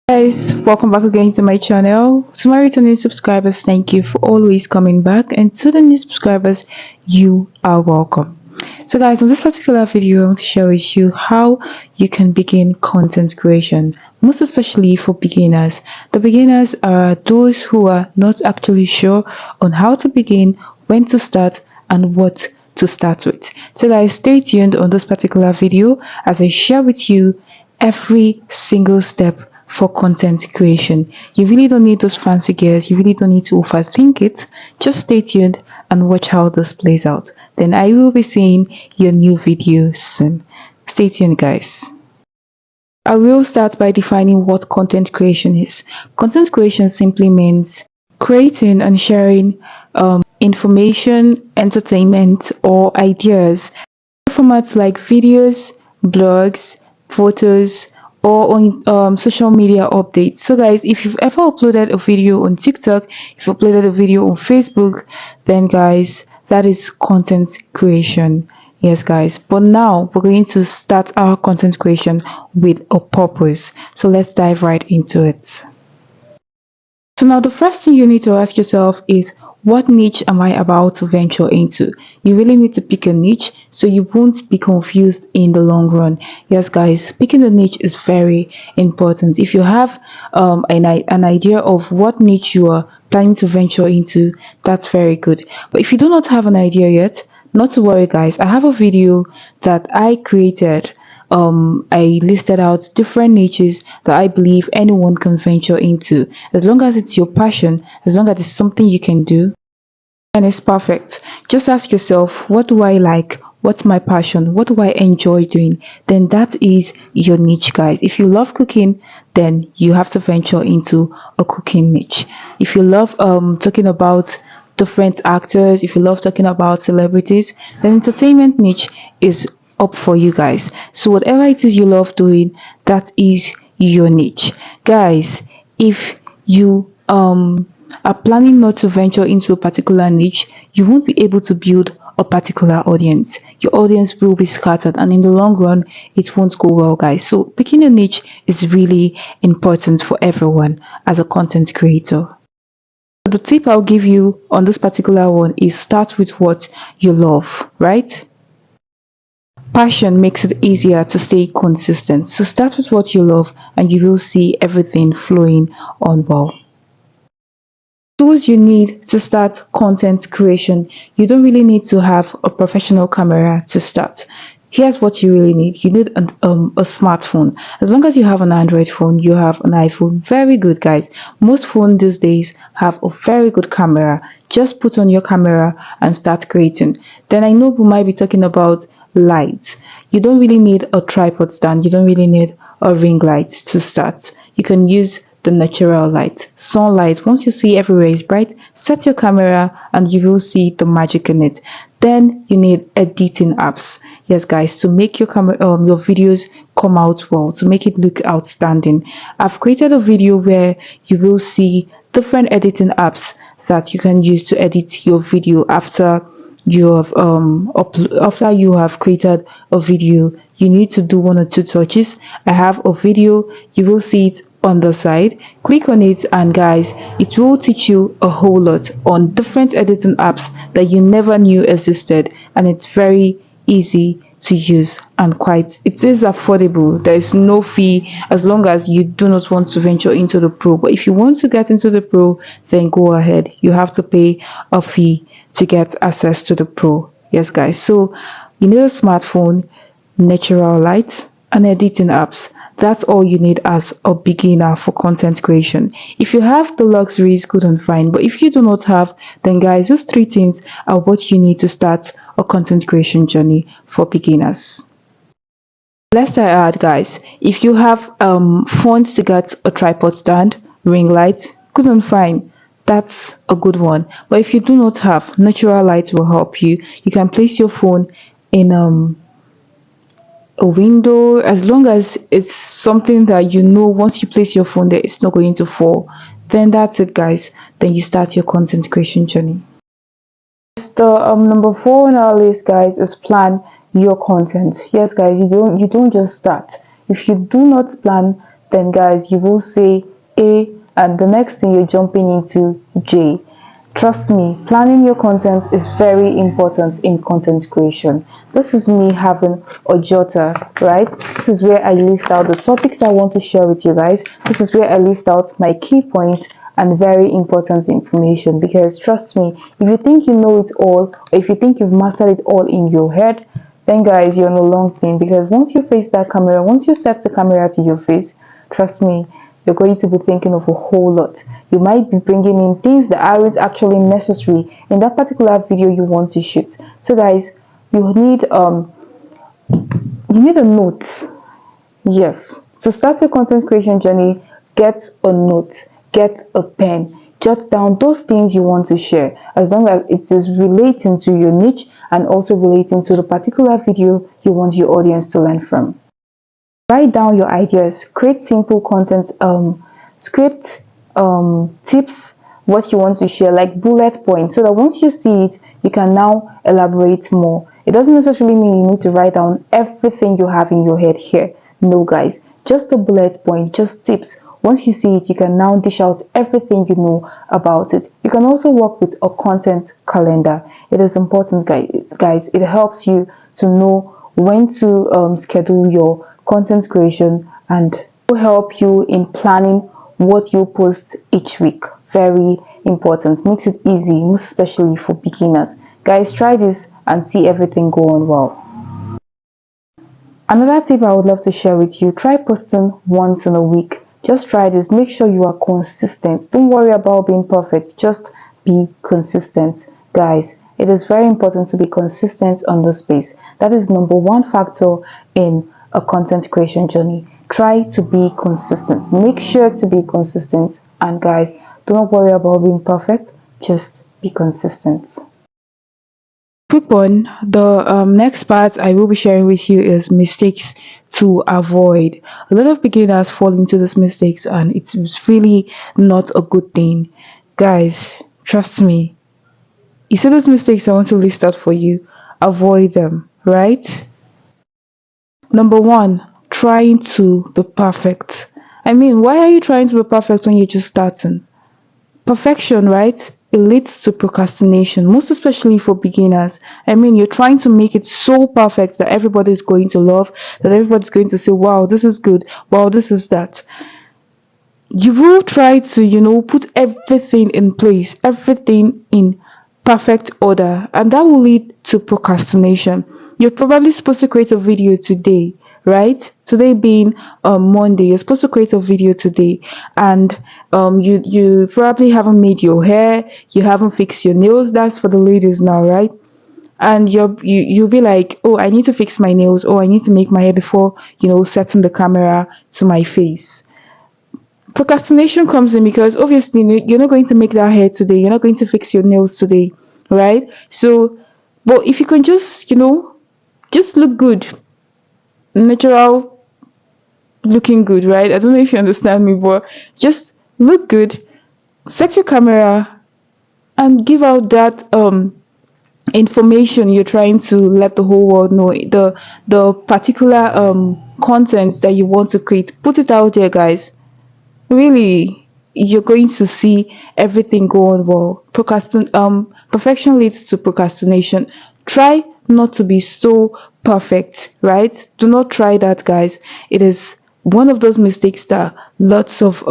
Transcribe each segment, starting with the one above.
Guys, welcome back again to my channel. To my returning subscribers, thank you for always coming back, and to the new subscribers, you are welcome. So guys, in this particular video I want to share with you how you can begin content creation, most especially for beginners. The beginners are those who are not actually sure on how to begin, when to start, and what to start with. So guys, stay tuned on this particular video as I share with you every single step for content creation. You really don't need those fancy gears, you really don't need to overthink it. Just stay tuned and watch how this plays out. Then I will be seeing your new video soon. Stay tuned, guys. I will start by defining what content creation is. Content creation simply means creating and sharing information, entertainment, or ideas formats like videos, blogs, photos, or on social media updates. So, guys, if you've ever uploaded a video on TikTok, if you uploaded a video on Facebook, then, guys, that is content creation. Yes, guys. But now we're going to start our content creation with a purpose. So, let's dive right into it. So now the first thing you need to ask yourself is, what niche am I about to venture into? You really need to pick a niche so you won't be confused in the long run. Yes, guys, picking a niche is very important. If you have an idea of what niche you are planning to venture into, that's very good. But if you do not have an idea yet, not to worry, guys. I have a video that I created. I listed out different niches that I believe anyone can venture into. As long as it's your passion, as long as it's something you can do, and it's perfect. Just ask yourself, what do I like? What's my passion? What do I enjoy doing? Then that is your niche, guys. If you love cooking, then you have to venture into a cooking niche. If you love talking about different actors, if you love talking about celebrities, then entertainment niche is up for you guys. So whatever it is you love doing, that is your niche. Guys, if you are planning not to venture into a particular niche, you won't be able to build a particular audience. Your audience will be scattered, and in the long run, it won't go well, guys. So picking a niche is really important for everyone as a content creator. The tip I'll give you on this particular one is, start with what you love, right? Passion makes it easier to stay consistent. So start with what you love and you will see everything flowing on well. Tools you need to start content creation. You don't really need to have a professional camera to start. Here's what you really need. You need a smartphone. As long as you have an Android phone, you have an iPhone. Very good, guys. Most phones these days have a very good camera. Just put on your camera and start creating. Then I know we might be talking about lights. You don't really need a tripod stand. You don't really need a ring light to start. You can use the natural light, sunlight. Once you see everywhere is bright, set your camera and you will see the magic in it. Then you need editing apps. Yes, guys, to make your camera your videos come out well, to make it look outstanding. I've created a video where you will see different editing apps that you can use to edit your video after you have after you have created a video. You need to do one or two touches. I have a video, you will see it on the side. Click on it, and guys, it will teach you a whole lot on different editing apps that you never knew existed, and it's very easy to use, and it is affordable. There is no fee as long as you do not want to venture into the pro. But if you want to get into the pro, then go ahead. You have to pay a fee to get access to the pro. Yes, guys. So you need a smartphone, natural light, and editing apps. That's all you need as a beginner for content creation. If you have the luxuries, good and fine. But if you do not have, then guys, those three things are what you need to start a content creation journey for beginners. Lest I add, guys, if you have funds to get a tripod stand, ring light, good and fine. That's a good one. But if you do not have, natural light will help you. You can place your phone in a window, as long as it's something that you know once you place your phone there, it's not going to fall. Then that's it, guys. Then you start your content creation journey. The number 4 on our list, guys, is plan your content. Yes, guys, you don't just start. If you do not plan then guys you will say A, and the next thing you're jumping into J. Trust me, planning your content is very important in content creation. This is me having a jotter, right? This is where I list out the topics I want to share with you guys. This is where I list out my key points and very important information, because trust me, if you think you know it all, or if you think you've mastered it all in your head, then guys you're on a long thing, because once you face that camera, once you set the camera to your face, trust me, you're going to be thinking of a whole lot. You might be bringing in things that aren't actually necessary in that particular video you want to shoot. So guys, you need a note. Yes, to start your content creation journey, get a note, get a pen, jot down those things you want to share, as long as it is relating to your niche and also relating to the particular video you want your audience to learn from. Write down your ideas, create simple content, script, tips, what you want to share, like bullet points, so that once you see it, you can now elaborate more. It doesn't necessarily mean you need to write down everything you have in your head here. No, guys, just a bullet point, just tips. Once you see it, you can now dish out everything you know about it. You can also work with a content calendar. It is important, guys. It helps you to know when to schedule your content creation, and will help you in planning what you post each week. Very important. Makes it easy, most especially for beginners. Guys, try this and see everything go on well. Another tip I would love to share with you: try posting once in a week. Just try this. Make sure you are consistent. Don't worry about being perfect. Just be consistent, guys. It is very important to be consistent on this space. That is number one factor in a content creation journey. Try to be consistent. Make sure to be consistent. And guys, do not worry about being perfect. Just be consistent. Quick one, the next part I will be sharing with you is mistakes to avoid. A lot of beginners fall into these mistakes, and it's really not a good thing. Guys, trust me. You see those mistakes I want to list out for you, avoid them, right? Number one, trying to be perfect. I mean, why are you trying to be perfect when you're just starting? Perfection, right? It leads to procrastination, most especially for beginners. I mean, you're trying to make it so perfect that everybody's going to love, that everybody's going to say, wow, this is good, wow, this is that. You will try to, put everything in place, everything in perfect order, and that will lead to procrastination. You're probably supposed to create a video today, right? Today being Monday, you're supposed to create a video today, and you probably haven't made your hair, you haven't fixed your nails. That's for the ladies now, right? And you'll be like, oh, I need to fix my nails, oh, I need to make my hair before setting the camera to my face. Procrastination comes in because obviously you're not going to make that hair today, you're not going to fix your nails today, right? So, but if you can just look good, natural looking good, right? I don't know if you understand me, but just look good, set your camera, and give out that information you're trying to let the whole world know, the particular content that you want to create. Put it out there, guys. Really, you're going to see everything go on well. Perfection leads to procrastination. Try not to be so perfect, right? Do not try that, guys. It is one of those mistakes that lots of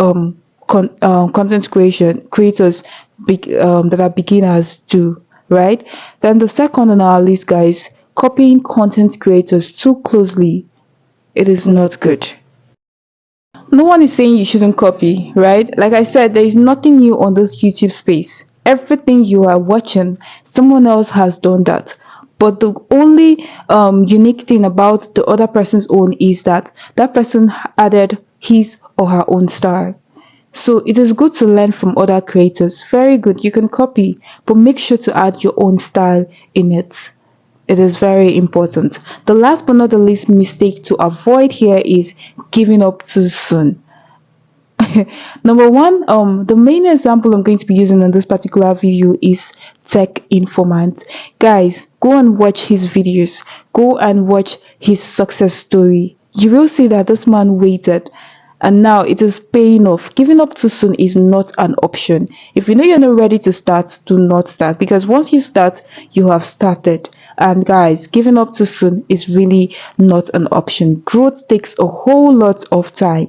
content creators that are beginners do, right? Then the second on our list, guys, copying content creators too closely. It is not good. No one is saying you shouldn't copy, right? Like I said, there is nothing new on this YouTube space. Everything you are watching, someone else has done that. But the only unique thing about the other person's own is that that person added his or her own style. So it is good to learn from other creators. Very good. You can copy, but make sure to add your own style in it. It is very important. The last but not the least mistake to avoid here is giving up too soon. Number one, the main example I'm going to be using in this particular video is Tech Informant. Guys, go and watch his videos. Go and watch his success story. You will see that this man waited. and now it is paying off. Giving up too soon is not an option. If you know you're not ready to start, do not start, because once you start, you have started. And guys, giving up too soon is really not an option. Growth takes a whole lot of time.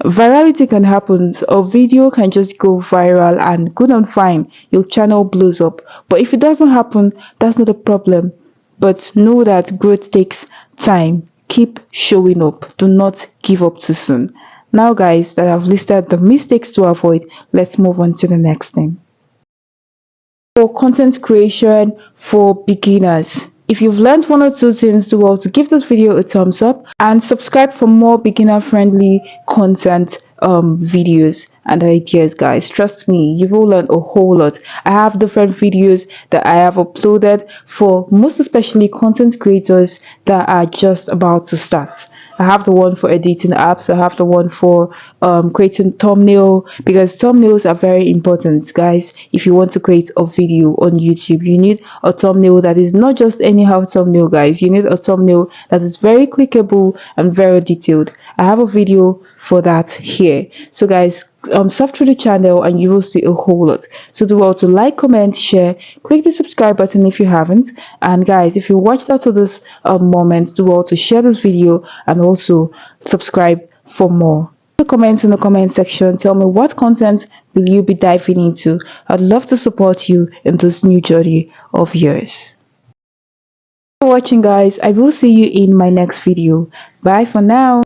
Virality can happen. A video can just go viral and good and fine, your channel blows up. But if it doesn't happen, that's not a problem. But know that growth takes time. Keep showing up. Do not give up too soon. Now, guys, that I've listed the mistakes to avoid, let's move on to the next thing. For content creation for beginners. If you've learned one or two things, do well to give this video a thumbs up and subscribe for more beginner friendly content videos and ideas. Guys, trust me, you will learn a whole lot. I have different videos that I have uploaded for most especially content creators that are just about to start. I have the one for editing apps. I have the one for creating thumbnail, because thumbnails are very important, guys. If you want to create a video on YouTube, you need a thumbnail that is not just anyhow thumbnail, guys. You need a thumbnail that is very clickable and very detailed. I have a video for that here. So guys, sub through the channel and you will see a whole lot. So do well to like, comment, share, click the subscribe button if you haven't. And guys, if you watched out to this moment, do well to share this video and also subscribe for more. Comments in the comment section. Tell me what content will you be diving into. I'd love to support you in this new journey of yours. Thanks for watching, guys. I will see you in my next video. Bye for now.